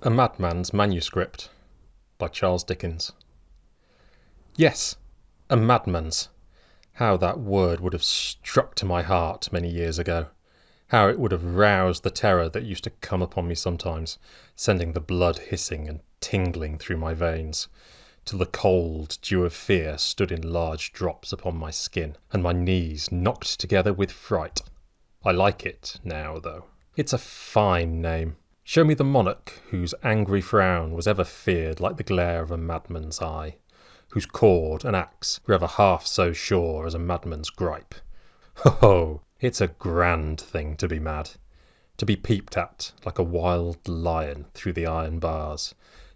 A Madman's Manuscript by Charles Dickens. Yes, a madman's. How that word would have struck to my heart many years ago. How it would have roused the terror that used to come upon me sometimes, sending the blood hissing and tingling through my veins, till the cold dew of fear stood in large drops upon my skin, and my knees knocked together with fright. I like it now, though. It's a fine name. Show me the monarch whose angry frown was ever feared like the glare of a madman's eye, whose cord and axe were ever half so sure as a madman's gripe. Ho ho! It's a grand thing to be mad, to be peeped at like a wild lion through the iron bars,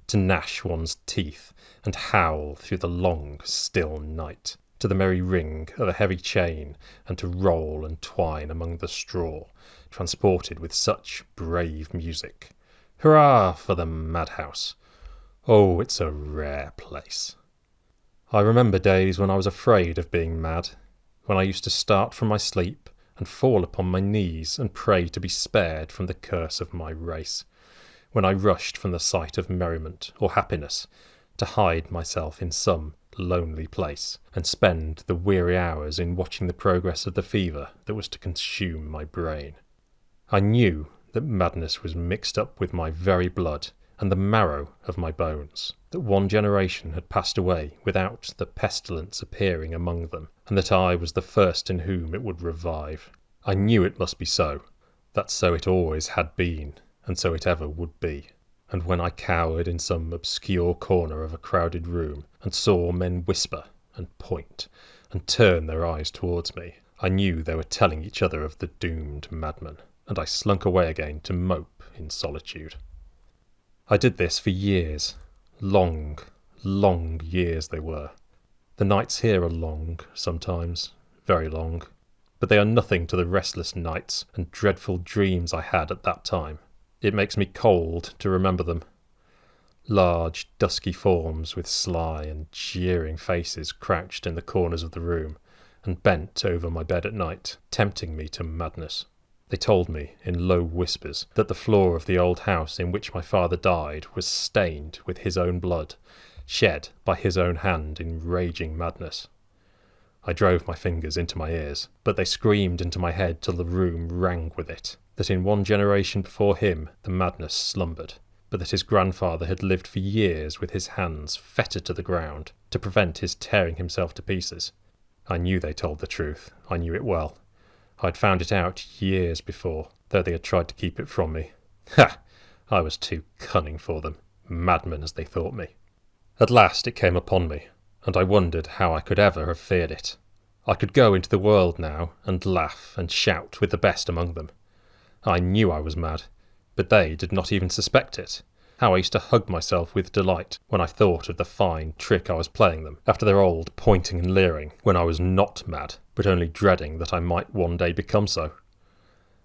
to gnash one's teeth and howl through the long, still night, to the merry ring of a heavy chain, and to roll and twine among the straw, transported with such brave music. Hurrah for the madhouse! Oh, it's a rare place. I remember days when I was afraid of being mad, when I used to start from my sleep and fall upon my knees and pray to be spared from the curse of my race, when I rushed from the sight of merriment or happiness to hide myself in some lonely place and spend the weary hours in watching the progress of the fever that was to consume my brain. I knew that madness was mixed up with my very blood and the marrow of my bones, that one generation had passed away without the pestilence appearing among them, and that I was the first in whom it would revive. I knew it must be so, that so it always had been, and so it ever would be. And when I cowered in some obscure corner of a crowded room and saw men whisper and point and turn their eyes towards me, I knew they were telling each other of the doomed madman, and I slunk away again to mope in solitude. I did this for years. Long, long years they were. The nights here are long, sometimes, very long, but they are nothing to the restless nights and dreadful dreams I had at that time. It makes me cold to remember them. Large, dusky forms with sly and jeering faces crouched in the corners of the room and bent over my bed at night, tempting me to madness. They told me, in low whispers, that the floor of the old house in which my father died was stained with his own blood, shed by his own hand in raging madness. I drove my fingers into my ears, but they screamed into my head till the room rang with it, that in one generation before him the madness slumbered, but that his grandfather had lived for years with his hands fettered to the ground to prevent his tearing himself to pieces. I knew they told the truth. I knew it well. I'd found it out years before, though they had tried to keep it from me. Ha! I was too cunning for them, madman as they thought me. At last it came upon me, and I wondered how I could ever have feared it. I could go into the world now and laugh and shout with the best among them. I knew I was mad, but they did not even suspect it. How I used to hug myself with delight when I thought of the fine trick I was playing them, after their old pointing and leering, when I was not mad, but only dreading that I might one day become so.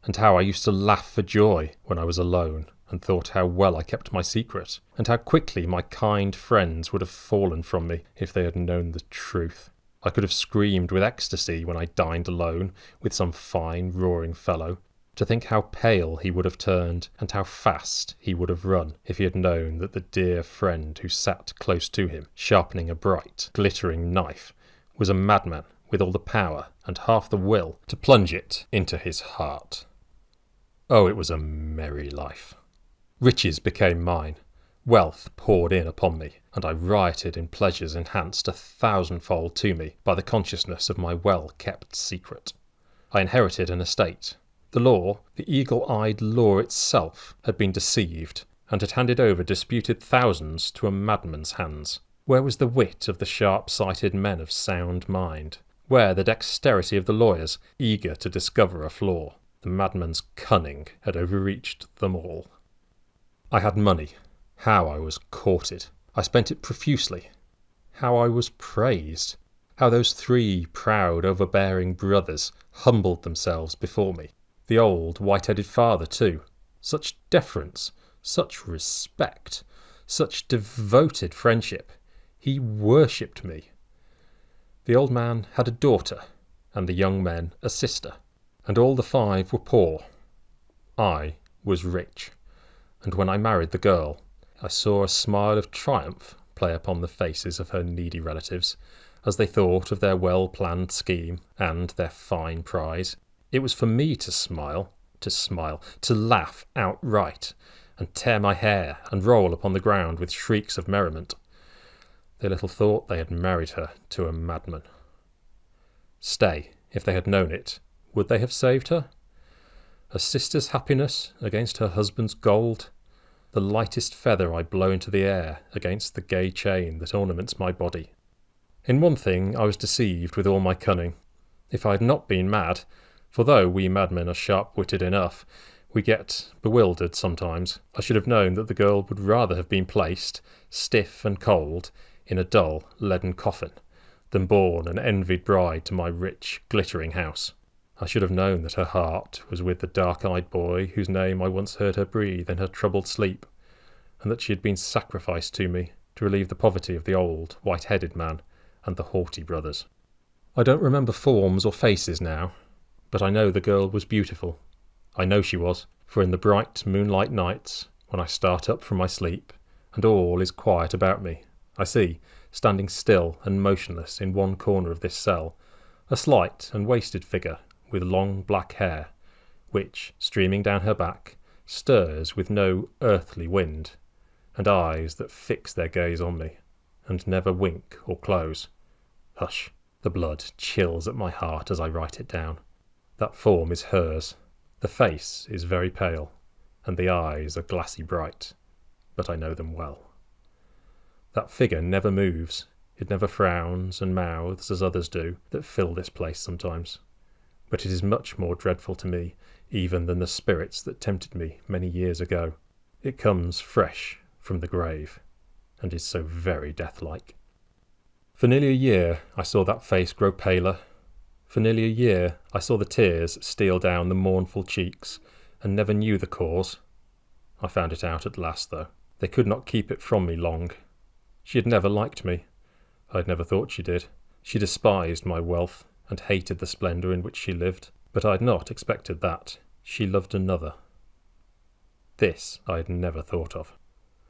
And how I used to laugh for joy when I was alone, and thought how well I kept my secret, and how quickly my kind friends would have fallen from me if they had known the truth. I could have screamed with ecstasy when I dined alone with some fine roaring fellow, to think how pale he would have turned, and how fast he would have run, if he had known that the dear friend who sat close to him, sharpening a bright, glittering knife, was a madman with all the power and half the will to plunge it into his heart. Oh, it was a merry life. Riches became mine. Wealth poured in upon me, and I rioted in pleasures enhanced 1,000-fold to me by the consciousness of my well-kept secret. I inherited an estate. The law, the eagle-eyed law itself, had been deceived, and had handed over disputed thousands to a madman's hands. Where was the wit of the sharp-sighted men of sound mind? Where the dexterity of the lawyers, eager to discover a flaw? The madman's cunning had overreached them all. I had money. How I was courted. I spent it profusely. How I was praised. How those 3 proud, overbearing brothers humbled themselves before me. The old, white-headed father, too. Such deference, such respect, such devoted friendship. He worshipped me. The old man had a daughter, and the young men a sister, and all the 5 were poor. I was rich, and when I married the girl, I saw a smile of triumph play upon the faces of her needy relatives as they thought of their well-planned scheme and their fine prize. It was for me to smile, to laugh outright, and tear my hair and roll upon the ground with shrieks of merriment. They little thought they had married her to a madman. Stay, if they had known it, would they have saved her? A sister's happiness against her husband's gold, the lightest feather I blow into the air against the gay chain that ornaments my body. In one thing I was deceived with all my cunning. If I had not been mad, for though we madmen are sharp-witted enough, we get bewildered sometimes, I should have known that the girl would rather have been placed, stiff and cold, in a dull, leaden coffin, than born an envied bride to my rich, glittering house. I should have known that her heart was with the dark-eyed boy whose name I once heard her breathe in her troubled sleep, and that she had been sacrificed to me to relieve the poverty of the old, white-headed man and the haughty brothers. I don't remember forms or faces now, but I know the girl was beautiful. I know she was, for in the bright moonlight nights, when I start up from my sleep, and all is quiet about me, I see, standing still and motionless in one corner of this cell, a slight and wasted figure with long black hair, which, streaming down her back, stirs with no earthly wind, and eyes that fix their gaze on me, and never wink or close. Hush! The blood chills at my heart as I write it down. That form is hers. The face is very pale, and the eyes are glassy bright, but I know them well. That figure never moves. It never frowns and mouths as others do that fill this place sometimes. But it is much more dreadful to me even than the spirits that tempted me many years ago. It comes fresh from the grave, and is so very death-like. For nearly a year I saw that face grow paler. For nearly a year I saw the tears steal down the mournful cheeks, and never knew the cause. I found it out at last, though. They could not keep it from me long. She had never liked me. I had never thought she did. She despised my wealth, and hated the splendour in which she lived, but I had not expected that. She loved another. This I had never thought of.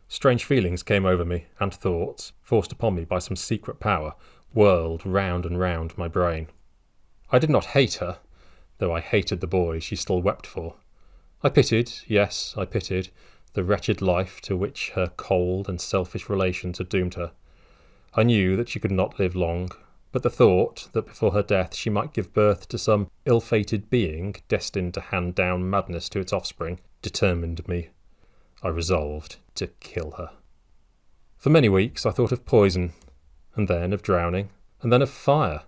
Strange feelings came over me, and thoughts, forced upon me by some secret power, whirled round and round my brain. I did not hate her, though I hated the boy she still wept for. I pitied, yes, I pitied, the wretched life to which her cold and selfish relations had doomed her. I knew that she could not live long, but the thought that before her death she might give birth to some ill-fated being destined to hand down madness to its offspring determined me. I resolved to kill her. For many weeks I thought of poison, and then of drowning, and then of fire.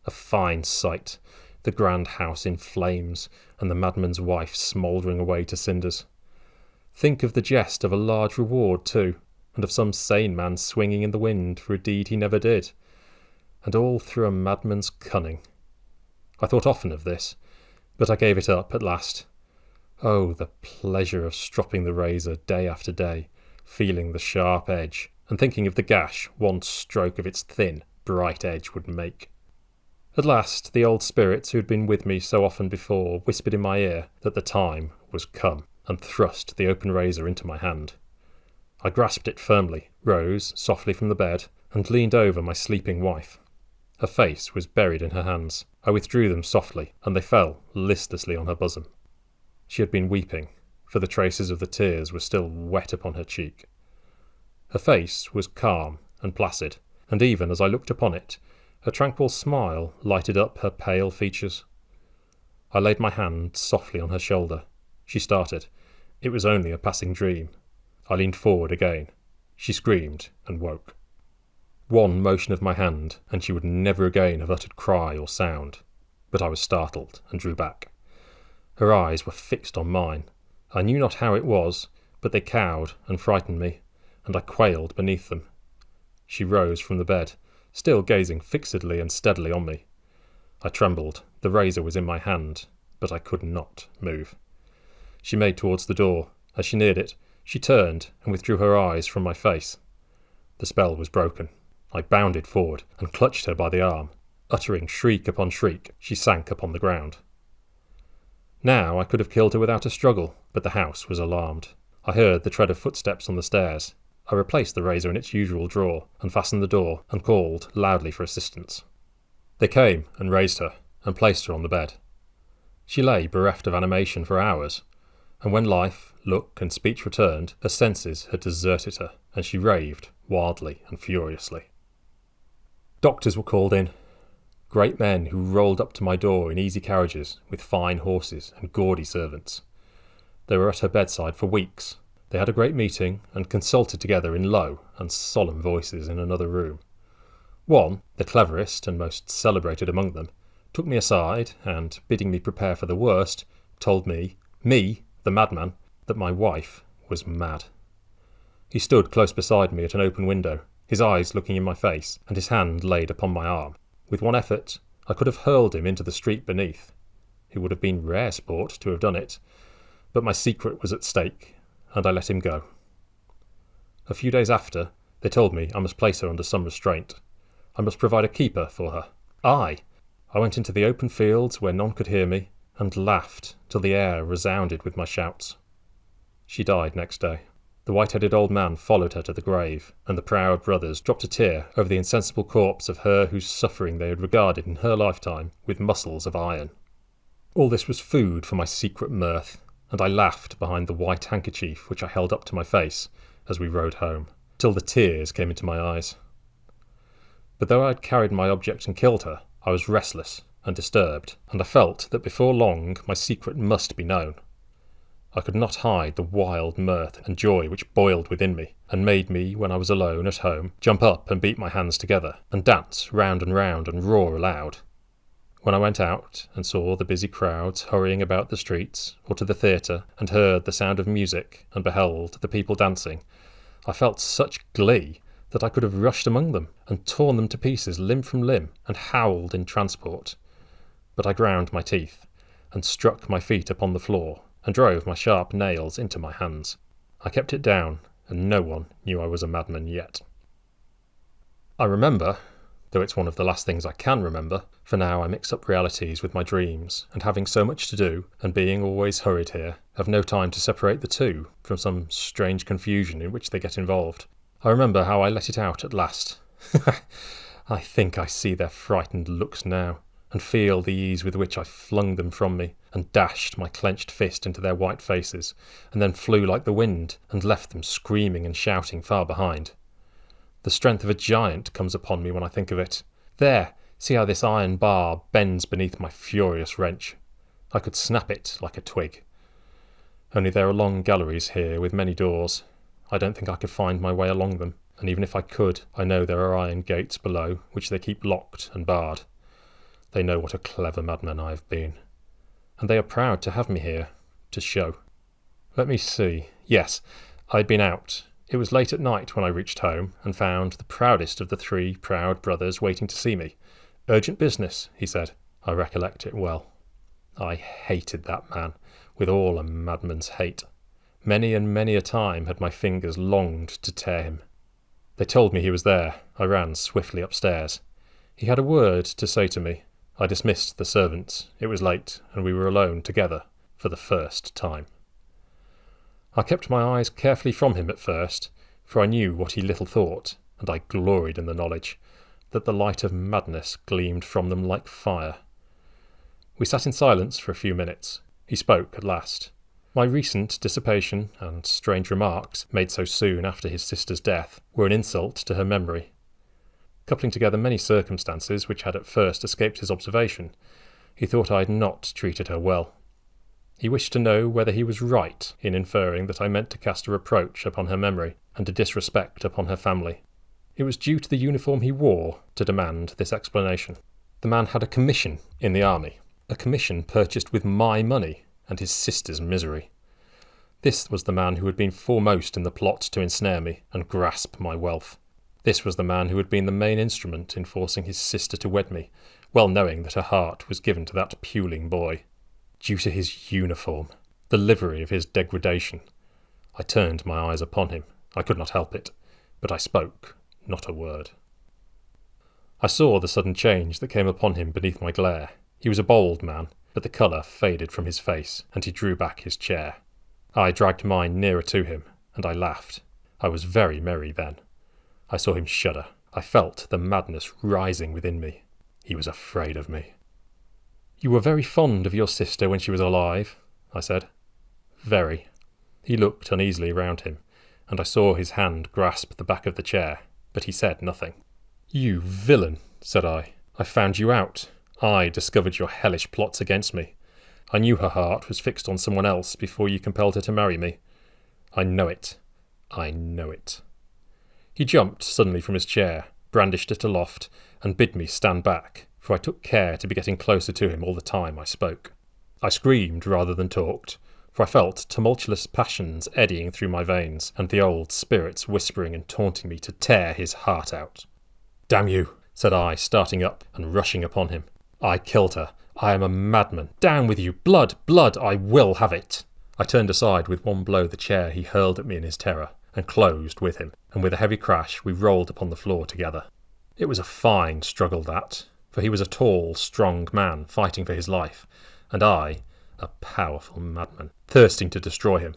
A fine sight, the grand house in flames, and the madman's wife smouldering away to cinders. Think of the jest of a large reward, too, and of some sane man swinging in the wind for a deed he never did. And all through a madman's cunning. I thought often of this, but I gave it up at last. Oh, the pleasure of stropping the razor day after day, feeling the sharp edge, and thinking of the gash one stroke of its thin, bright edge would make. At last the old spirits who had been with me so often before whispered in my ear that the time was come, and thrust the open razor into my hand. I grasped it firmly, rose softly from the bed, and leaned over my sleeping wife. Her face was buried in her hands. I withdrew them softly, and they fell listlessly on her bosom. She had been weeping, for the traces of the tears were still wet upon her cheek. Her face was calm and placid, and even as I looked upon it, a tranquil smile lighted up her pale features. I laid my hand softly on her shoulder. She started. It was only a passing dream. I leaned forward again. She screamed and woke. One motion of my hand, and she would never again have uttered cry or sound. But I was startled and drew back. Her eyes were fixed on mine. I knew not how it was, but they cowed and frightened me, and I quailed beneath them. She rose from the bed, still gazing fixedly and steadily on me. I trembled. The razor was in my hand, but I could not move. She made towards the door. As she neared it, she turned and withdrew her eyes from my face. The spell was broken. I bounded forward and clutched her by the arm. Uttering shriek upon shriek, she sank upon the ground. Now I could have killed her without a struggle, but the house was alarmed. I heard the tread of footsteps on the stairs. I replaced the razor in its usual drawer, unfastened the door, and called loudly for assistance. They came and raised her, and placed her on the bed. She lay bereft of animation for hours, and when life, look, and speech returned, her senses had deserted her, and she raved wildly and furiously. Doctors were called in. Great men who rolled up to my door in easy carriages with fine horses and gaudy servants. They were at her bedside for weeks. They had a great meeting and consulted together in low and solemn voices in another room. One, the cleverest and most celebrated among them, took me aside and, bidding me prepare for the worst, told me, the madman, that my wife was mad. He stood close beside me at an open window, his eyes looking in my face and his hand laid upon my arm. With one effort, I could have hurled him into the street beneath. It would have been rare sport to have done it, but my secret was at stake, and I let him go. A few days after, they told me I must place her under some restraint. I must provide a keeper for her. I went into the open fields where none could hear me, and laughed till the air resounded with my shouts. She died next day. The white-headed old man followed her to the grave, and the proud brothers dropped a tear over the insensible corpse of her whose suffering they had regarded in her lifetime with muscles of iron. All this was food for my secret mirth, and I laughed behind the white handkerchief which I held up to my face as we rode home, till the tears came into my eyes. But though I had carried my object and killed her, I was restless and disturbed, and I felt that before long my secret must be known. I could not hide the wild mirth and joy which boiled within me, and made me, when I was alone at home, jump up and beat my hands together, and dance round and roar aloud. When I went out and saw the busy crowds hurrying about the streets, or to the theatre, and heard the sound of music, and beheld the people dancing, I felt such glee that I could have rushed among them, and torn them to pieces limb from limb, and howled in transport. But I ground my teeth, and struck my feet upon the floor, and drove my sharp nails into my hands. I kept it down, and no one knew I was a madman yet. I remember, though it's one of the last things I can remember, for now I mix up realities with my dreams, and having so much to do, and being always hurried here, have no time to separate the two from some strange confusion in which they get involved. I remember how I let it out at last. I think I see their frightened looks now, and feel the ease with which I flung them from me, and dashed my clenched fist into their white faces, and then flew like the wind, and left them screaming and shouting far behind. The strength of a giant comes upon me when I think of it. There, see how this iron bar bends beneath my furious wrench. I could snap it like a twig. Only there are long galleries here with many doors. I don't think I could find my way along them, and even if I could, I know there are iron gates below, which they keep locked and barred. They know what a clever madman I have been, and they are proud to have me here, to show. Let me see. Yes, I had been out. It was late at night when I reached home, and found the proudest of the three proud brothers waiting to see me. Urgent business, he said. I recollect it well. I hated that man, with all a madman's hate. Many and many a time had my fingers longed to tear him. They told me he was there. I ran swiftly upstairs. He had a word to say to me. I dismissed the servants. It was late, and we were alone together for the first time. I kept my eyes carefully from him at first, for I knew what he little thought, and I gloried in the knowledge, that the light of madness gleamed from them like fire. We sat in silence for a few minutes. He spoke at last. My recent dissipation and strange remarks, made so soon after his sister's death, were an insult to her memory. Coupling together many circumstances which had at first escaped his observation, he thought I had not treated her well. He wished to know whether he was right in inferring that I meant to cast a reproach upon her memory and a disrespect upon her family. It was due to the uniform he wore to demand this explanation. The man had a commission in the army, a commission purchased with my money and his sister's misery. This was the man who had been foremost in the plot to ensnare me and grasp my wealth. This was the man who had been the main instrument in forcing his sister to wed me, well knowing that her heart was given to that puling boy. Due to his uniform, the livery of his degradation. I turned my eyes upon him. I could not help it, but I spoke not a word. I saw the sudden change that came upon him beneath my glare. He was a bold man, but the colour faded from his face, and he drew back his chair. I dragged mine nearer to him, and I laughed. I was very merry then. I saw him shudder. I felt the madness rising within me. He was afraid of me. "You were very fond of your sister when she was alive," I said. "Very." He looked uneasily round him, and I saw his hand grasp the back of the chair, but he said nothing. "You villain," said I. "I found you out. I discovered your hellish plots against me. I knew her heart was fixed on someone else before you compelled her to marry me. I know it. I know it." He jumped suddenly from his chair, brandished it aloft, and bid me stand back, for I took care to be getting closer to him all the time I spoke. I screamed rather than talked, for I felt tumultuous passions eddying through my veins, and the old spirits whispering and taunting me to tear his heart out. "Damn you," said I, starting up and rushing upon him. "I killed her. I am a madman. Down with you. Blood, blood, I will have it." I turned aside with one blow the chair he hurled at me in his terror, and closed with him, and with a heavy crash we rolled upon the floor together. It was a fine struggle that, for he was a tall, strong man fighting for his life, and I, a powerful madman, thirsting to destroy him.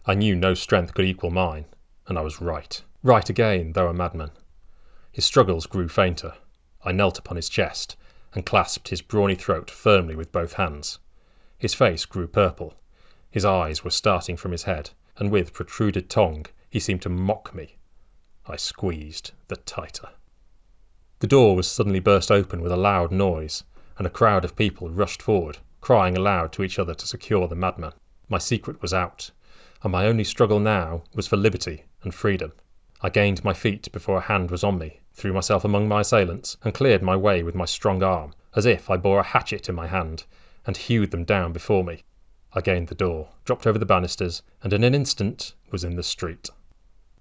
I knew no strength could equal mine, and I was right. Right again, though a madman. His struggles grew fainter. I knelt upon his chest, and clasped his brawny throat firmly with both hands. His face grew purple. His eyes were starting from his head, and with protruded tongue he seemed to mock me. I squeezed the tighter. The door was suddenly burst open with a loud noise, and a crowd of people rushed forward, crying aloud to each other to secure the madman. My secret was out, and my only struggle now was for liberty and freedom. I gained my feet before a hand was on me, threw myself among my assailants, and cleared my way with my strong arm, as if I bore a hatchet in my hand, and hewed them down before me. I gained the door, dropped over the banisters, and in an instant was in the street.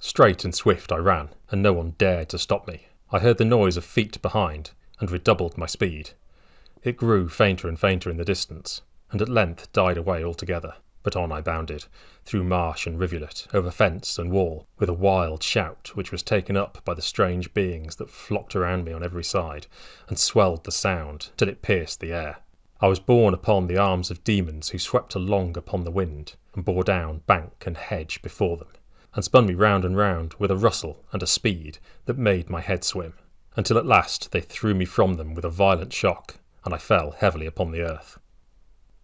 Straight and swift I ran, and no one dared to stop me. I heard the noise of feet behind, and redoubled my speed. It grew fainter and fainter in the distance, and at length died away altogether. But on I bounded, through marsh and rivulet, over fence and wall, with a wild shout which was taken up by the strange beings that flocked around me on every side, and swelled the sound till it pierced the air. I was borne upon the arms of demons who swept along upon the wind, and bore down bank and hedge before them, and spun me round and round with a rustle and a speed that made my head swim, until at last they threw me from them with a violent shock, and I fell heavily upon the earth.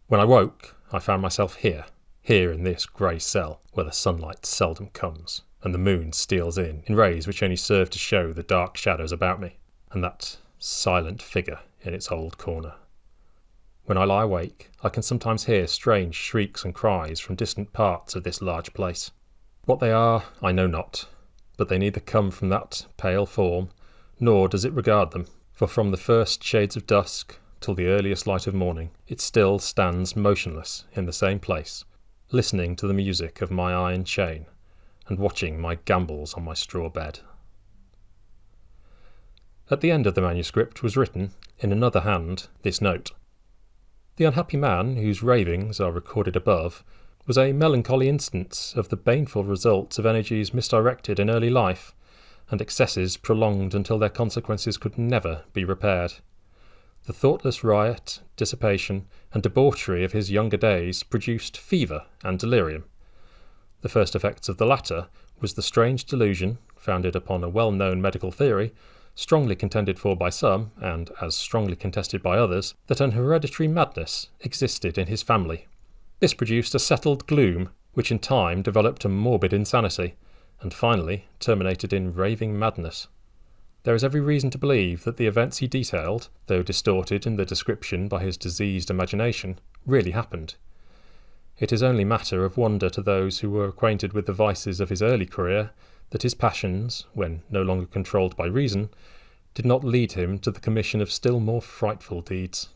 When I woke, I found myself here in this grey cell, where the sunlight seldom comes, and the moon steals in rays which only serve to show the dark shadows about me, and that silent figure in its old corner. When I lie awake, I can sometimes hear strange shrieks and cries from distant parts of this large place. What they are, I know not, but they neither come from that pale form, nor does it regard them, for from the first shades of dusk till the earliest light of morning, it still stands motionless in the same place, listening to the music of my iron chain, and watching my gambols on my straw bed. At the end of the manuscript was written, in another hand, this note: "The unhappy man, whose ravings are recorded above, was a melancholy instance of the baneful results of energies misdirected in early life, and excesses prolonged until their consequences could never be repaired. The thoughtless riot, dissipation, and debauchery of his younger days produced fever and delirium. The first effects of the latter was the strange delusion, founded upon a well-known medical theory, strongly contended for by some, and as strongly contested by others, that an hereditary madness existed in his family. This produced a settled gloom, which in time developed a morbid insanity, and finally terminated in raving madness. There is every reason to believe that the events he detailed, though distorted in the description by his diseased imagination, really happened. It is only matter of wonder to those who were acquainted with the vices of his early career that his passions, when no longer controlled by reason, did not lead him to the commission of still more frightful deeds.